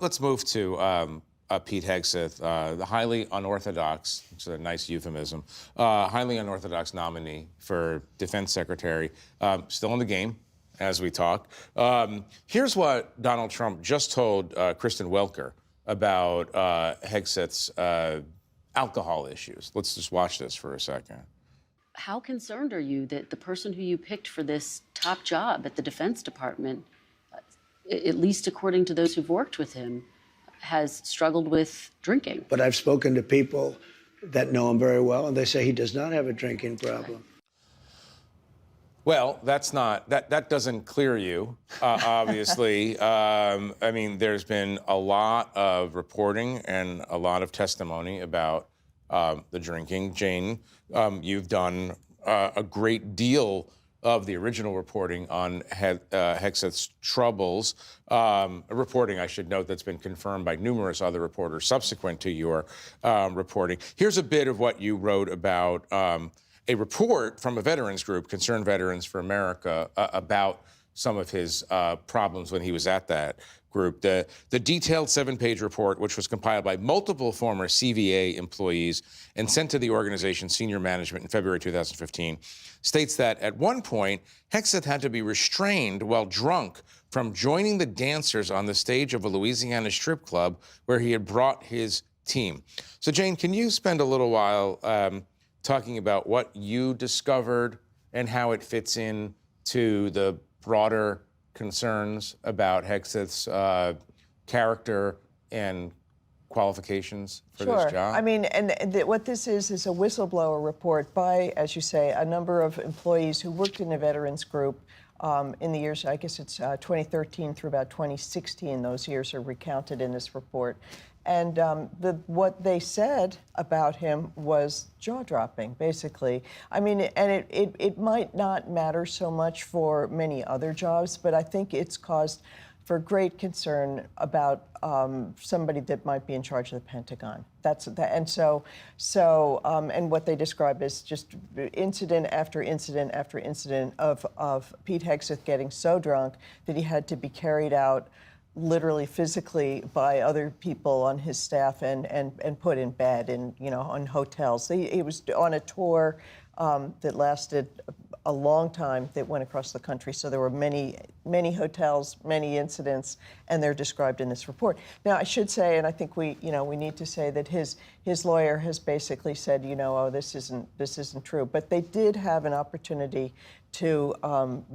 Let's move to Pete Hegseth, the highly unorthodox, which is a nice euphemism, highly unorthodox nominee for defense secretary, still in the game as we talk. Here's what Donald Trump just told Kristen Welker about Hegseth's alcohol issues. Let's just watch this for a second. How concerned are you that the person who you picked for this top job at the Defense Department, at least according to those who've worked with him, has struggled with drinking? But I've spoken to people that know him very well, and they say he does not have a drinking problem. Well, that doesn't clear you, obviously. I mean, there's been a lot of reporting and a lot of testimony about the drinking. Jane, you've done a great deal of the original reporting on Hegseth's troubles, reporting, I should note, that's been confirmed by numerous other reporters subsequent to your reporting. Here's a bit of what you wrote about a report from a veterans group, Concerned Veterans for America, about some of his problems when he was at that group. The detailed 7-page report, which was compiled by multiple former CVA employees and sent to the organization's senior management in February 2015, states that at one point, Hegseth had to be restrained while drunk from joining the dancers on the stage of a Louisiana strip club where he had brought his team. So, Jane, can you spend a little while talking about what you discovered and how it fits in to the broader concerns about Hegseth's character and qualifications for this job? I mean, what this is a whistleblower report by, as you say, a number of employees who worked in the veterans group in the years, I guess it's 2013 through about 2016. Those years are recounted in this report. And what they said about him was jaw-dropping, basically. I mean, and it might not matter so much for many other jobs, but I think it's caused for great concern about somebody that might be in charge of the Pentagon. And what they describe is just incident after incident after incident of Pete Hegseth getting so drunk that he had to be carried out literally physically by other people on his staff and put in bed in, on hotels. He was on a tour that lasted a long time that went across the country. So there were many, many hotels, many incidents, and they're described in this report. Now, I should say, and I think we need to say that his lawyer has basically said, oh, this isn't true. But they did have an opportunity to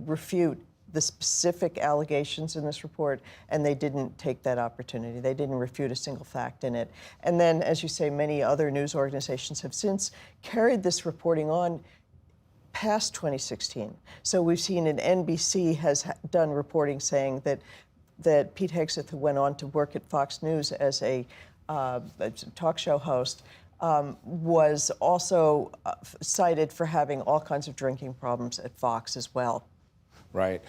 refute the specific allegations in this report, and they didn't take that opportunity. They didn't refute a single fact in it. And then, as you say, many other news organizations have since carried this reporting on past 2016. So we've seen an NBC has done reporting saying that Pete Hegseth, who went on to work at Fox News as a talk show host, was also cited for having all kinds of drinking problems at Fox as well. Right.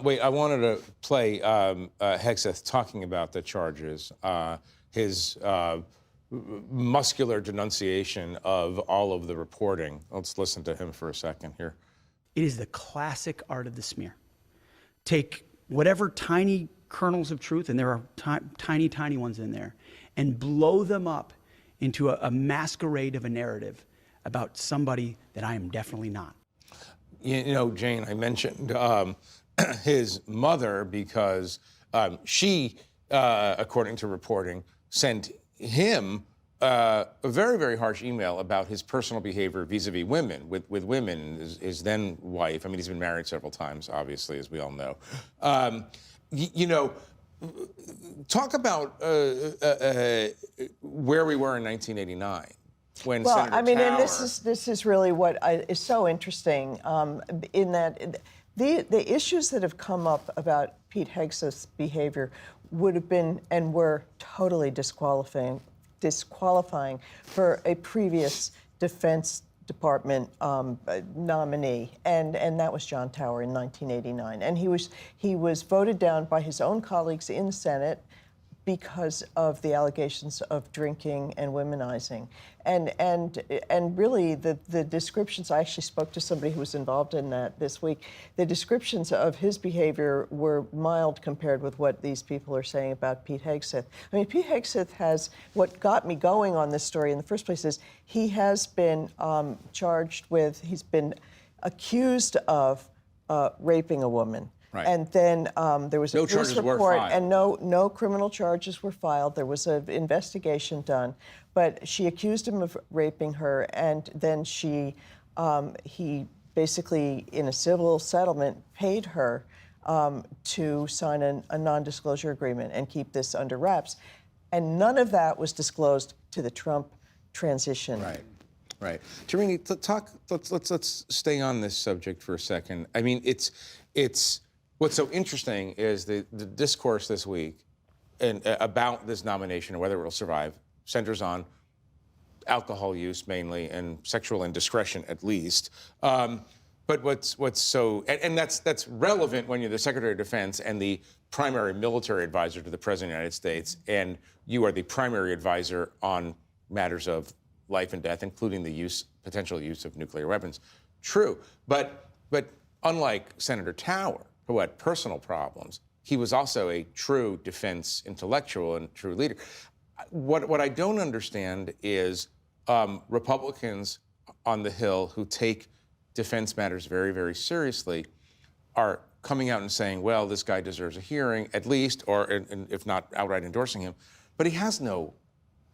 Wait, I wanted to play Hegseth talking about the charges, his muscular denunciation of all of the reporting. Let's listen to him for a second here. It is the classic art of the smear. Take whatever tiny kernels of truth, and there are tiny, tiny ones in there, and blow them up into a masquerade of a narrative about somebody that I am definitely not. Jane, I mentioned his mother because she, according to reporting, sent him a very, very harsh email about his personal behavior vis-a-vis women, with women, his then wife. I mean, he's been married several times, obviously, as we all know. Talk about where we were in 1989. When well, Senator I mean, Tower... and this is really what is so interesting in that the issues that have come up about Pete Hegseth's behavior would have been and were totally disqualifying for a previous Defense Department nominee, and that was John Tower in 1989, and he was voted down by his own colleagues in the Senate because of the allegations of drinking and womenizing. And really the descriptions, I actually spoke to somebody who was involved in that this week, the descriptions of his behavior were mild compared with what these people are saying about Pete Hegseth. I mean, Pete Hegseth has, what got me going on this story in the first place is he has been charged with, he's been accused of raping a woman. Right. And then there was a No police charges were report, filed. and no criminal charges were filed. There was an investigation done, but she accused him of raping her, and then he basically, in a civil settlement, paid her to sign a non-disclosure agreement and keep this under wraps, and none of that was disclosed to the Trump transition. Right. Right. Tarini, let's stay on this subject for a second. I mean, it's what's so interesting is the discourse this week and about this nomination and whether it will survive centers on alcohol use mainly and sexual indiscretion at least. But what's so and that's relevant when you're the Secretary of Defense and the primary military advisor to the President of the United States, and you are the primary advisor on matters of life and death, including the potential use of nuclear weapons. True, but unlike Senator Tower, who had personal problems, he was also a true defense intellectual and true leader. What I don't understand is Republicans on the Hill who take defense matters very, very seriously are coming out and saying, well, this guy deserves a hearing, at least, or and if not outright endorsing him, but he has no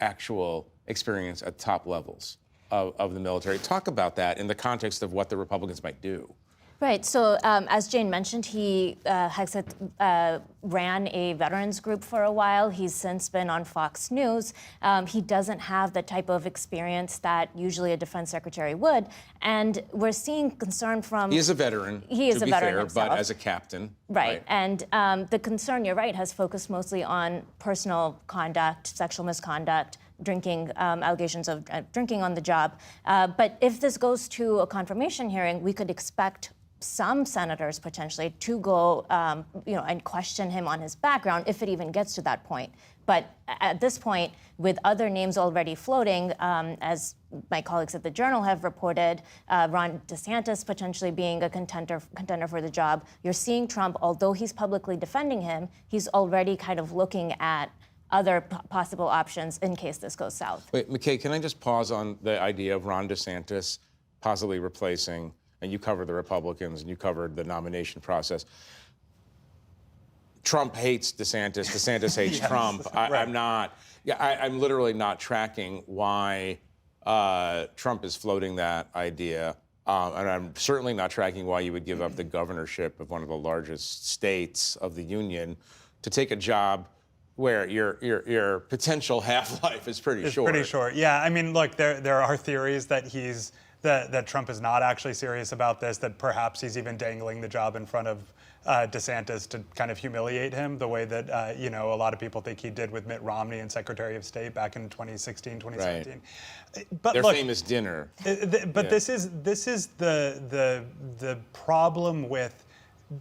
actual experience at top levels of the military. Talk about that in the context of what the Republicans might do. Right. So as Jane mentioned, Hegseth ran a veterans group for a while. He's since been on Fox News. He doesn't have the type of experience that usually a defense secretary would. And we're seeing concern from... He is a veteran, he is to a be veteran fair, himself. but as a captain. Right. And the concern, you're right, has focused mostly on personal conduct, sexual misconduct, drinking, allegations of drinking on the job. But if this goes to a confirmation hearing, we could expect some senators potentially to go, and question him on his background if it even gets to that point. But at this point, with other names already floating, as my colleagues at the Journal have reported, Ron DeSantis potentially being a contender for the job, you're seeing Trump, although he's publicly defending him, he's already kind of looking at other possible options in case this goes south. Wait, McKay, can I just pause on the idea of Ron DeSantis possibly replacing, and you covered the Republicans and you covered the nomination process. Trump hates DeSantis, DeSantis hates Yes, Trump. right. I'm literally not tracking why Trump is floating that idea. And I'm certainly not tracking why you would give up the governorship of one of the largest states of the union to take a job where your potential half-life is pretty short. Pretty short. Yeah, I mean, look, there are theories that that Trump is not actually serious about this, that perhaps he's even dangling the job in front of DeSantis to kind of humiliate him the way that, a lot of people think he did with Mitt Romney and Secretary of State back in 2016, 2017. Right. But Their look, famous dinner. But this is the problem with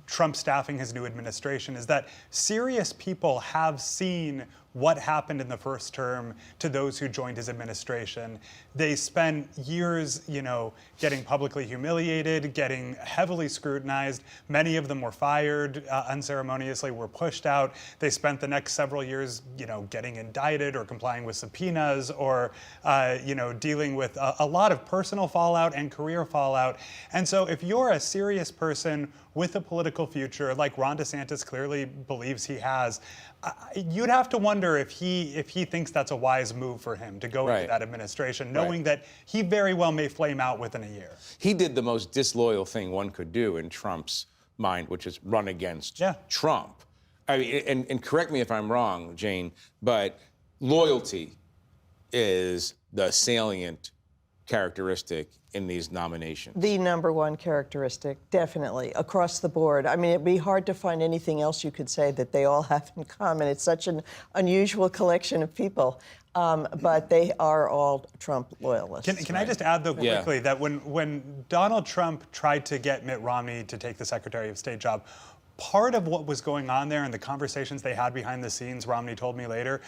Trump staffing his new administration is that serious people have seen what happened in the first term to those who joined his administration. They spent years, getting publicly humiliated, getting heavily scrutinized. Many of them were fired unceremoniously, were pushed out. They spent the next several years, getting indicted or complying with subpoenas or, dealing with a lot of personal fallout and career fallout. And so if you're a serious person with a political future, like Ron DeSantis clearly believes he has, you'd have to wonder if he thinks that's a wise move for him to go into that administration, knowing that he very well may flame out within a year. He did the most disloyal thing one could do in Trump's mind, which is run against Trump. I mean, and correct me if I'm wrong, Jane, but loyalty is the salient characteristic in these nominations. The number one characteristic, definitely, across the board. I mean, it'd be hard to find anything else you could say that they all have in common. It's such an unusual collection of people, but they are all Trump loyalists. Can I just add, though, quickly, that when Donald Trump tried to get Mitt Romney to take the Secretary of State job, part of what was going on there and the conversations they had behind the scenes, Romney told me later,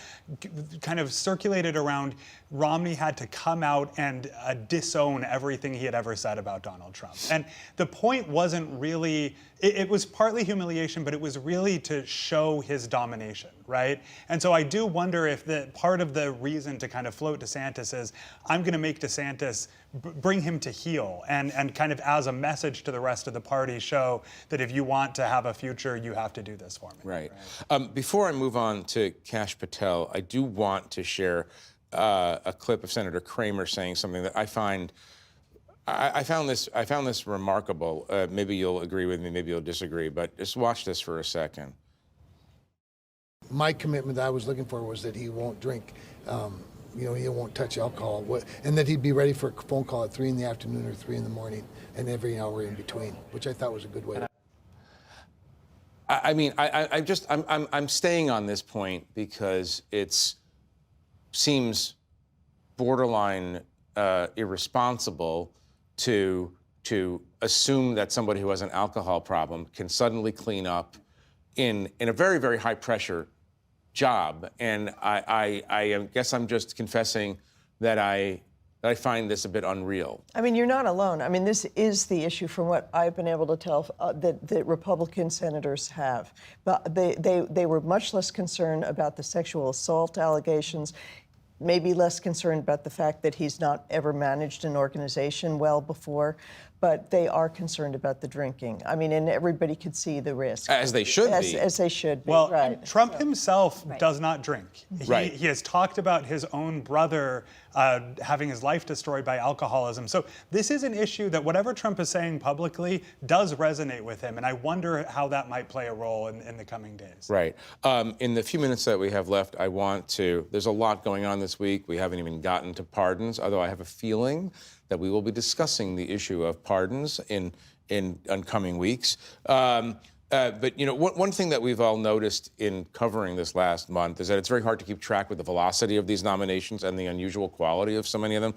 kind of circulated around Romney had to come out and disown everything he had ever said about Donald Trump. And the point wasn't really, it was partly humiliation, but it was really to show his domination, right? And so I do wonder if part of the reason to kind of float DeSantis is, I'm going to make DeSantis, bring him to heel, and kind of as a message to the rest of the party show that if you want to have a future, you have to do this for me. Right. Before I move on to Kash Patel, I do want to share a clip of Senator Kramer saying something that I found this remarkable. Maybe you'll agree with me, maybe you'll disagree, but just watch this for a second. My commitment that I was looking for was that he won't drink, he won't touch alcohol, and that he'd be ready for a phone call at 3 in the afternoon or 3 in the morning, and every hour in between, which I thought was a good way. I'm staying on this point because it seems borderline irresponsible to assume that somebody who has an alcohol problem can suddenly clean up in a very, very high pressure job. And I guess I'm just confessing that I find this a bit unreal. I mean, you're not alone. I mean, this is the issue from what I've been able to tell that Republican senators have. But they were much less concerned about the sexual assault allegations, maybe less concerned about the fact that he's not ever managed an organization well before, but they are concerned about the drinking. I mean, and everybody could see the risk. As they should be. As they should be, Well, right. Trump himself does not drink. Right. He has talked about his own brother having his life destroyed by alcoholism. So this is an issue that whatever Trump is saying publicly does resonate with him, and I wonder how that might play a role in the coming days. Right. In the few minutes that we have left, there's a lot going on this week. We haven't even gotten to pardons, although I have a feeling that we will be discussing the issue of pardons in coming weeks. But one thing that we've all noticed in covering this last month is that it's very hard to keep track with the velocity of these nominations and the unusual quality of so many of them.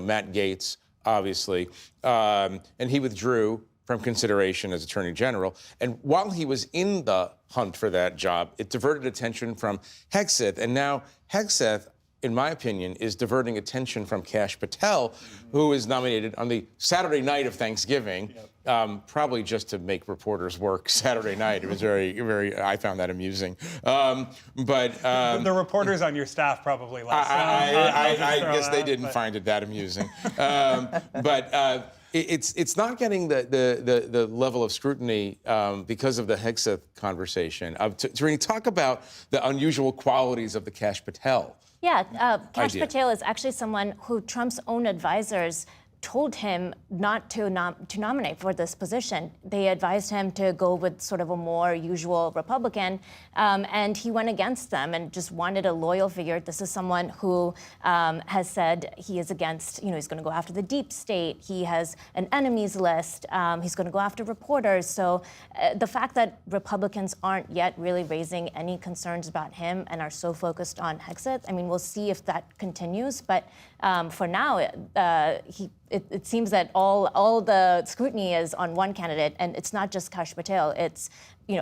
Matt Gaetz, obviously, and he withdrew from consideration as Attorney General. And while he was in the hunt for that job, it diverted attention from Hegseth. And now Hegseth, in my opinion, is diverting attention from Kash Patel, who is nominated on the Saturday night of Thanksgiving, probably just to make reporters work Saturday night. It was I found that amusing. The reporters on your staff probably less. I guess they didn't find it that amusing. It's not getting the level of scrutiny because of the Hegseth conversation. To really talk about the unusual qualities of the Kash Patel. Yeah, Kash Patel is actually someone who Trump's own advisors told him not to nominate for this position. They advised him to go with sort of a more usual Republican, and he went against them and just wanted a loyal figure. This is someone who has said he is against, he's going to go after the deep state. He has an enemies list. He's going to go after reporters. So the fact that Republicans aren't yet really raising any concerns about him and are so focused on Hegseth, I mean, we'll see if that continues. But for now, it seems that all the scrutiny is on one candidate, and it's not just Kash Patel. It's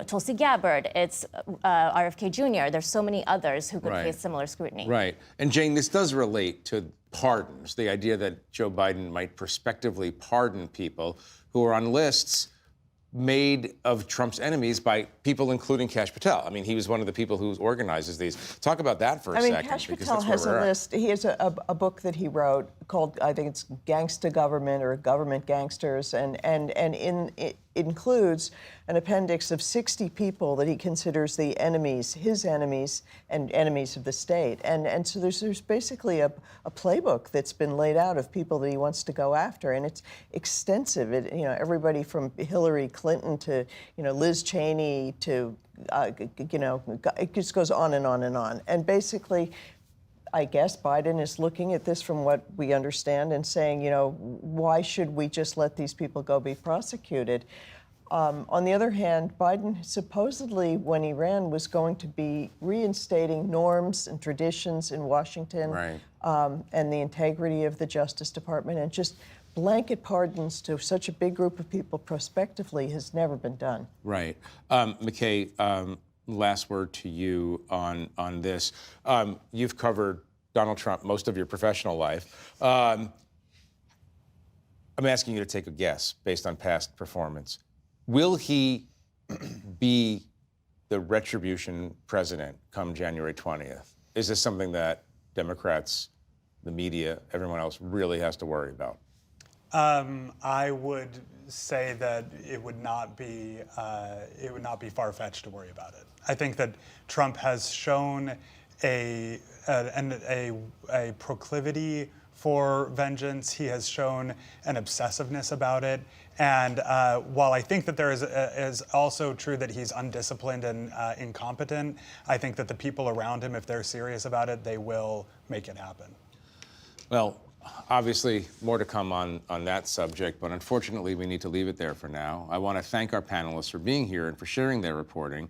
Tulsi Gabbard. It's RFK Jr. There's so many others who could face similar scrutiny. Right. And Jane, this does relate to pardons. The idea that Joe Biden might prospectively pardon people who are on lists made of Trump's enemies by people including Kash Patel. I mean, he was one of the people who organizes these. Talk about that for a second. I mean, Kash Patel has a list. He has a book that he wrote called, I think it's Gangsta Government or Government Gangsters, and it includes an appendix of 60 people that he considers the enemies, his enemies, and enemies of the state. And so there's basically a playbook that's been laid out of people that he wants to go after, and it's extensive. Everybody from Hillary Clinton to Liz Cheney to it just goes on and on and on. And basically, I guess Biden is looking at this from what we understand and saying, why should we just let these people go be prosecuted? On the other hand, Biden supposedly, when he ran, was going to be reinstating norms and traditions in Washington, and the integrity of the Justice Department, and just blanket pardons to such a big group of people prospectively has never been done. Right. McKay, last word to you on this. You've covered Donald Trump most of your professional life. I'm asking you to take a guess based on past performance. Will he be the retribution president come January 20th? Is this something that Democrats, the media, everyone else really has to worry about? I would say that it would not be far-fetched to worry about it. I think that Trump has shown a proclivity for vengeance. He has shown an obsessiveness about it. And while I think that there is also true that he's undisciplined and incompetent, I think that the people around him, if they're serious about it, they will make it happen. Well, obviously, more to come on that subject, but unfortunately, we need to leave it there for now. I want to thank our panelists for being here and for sharing their reporting.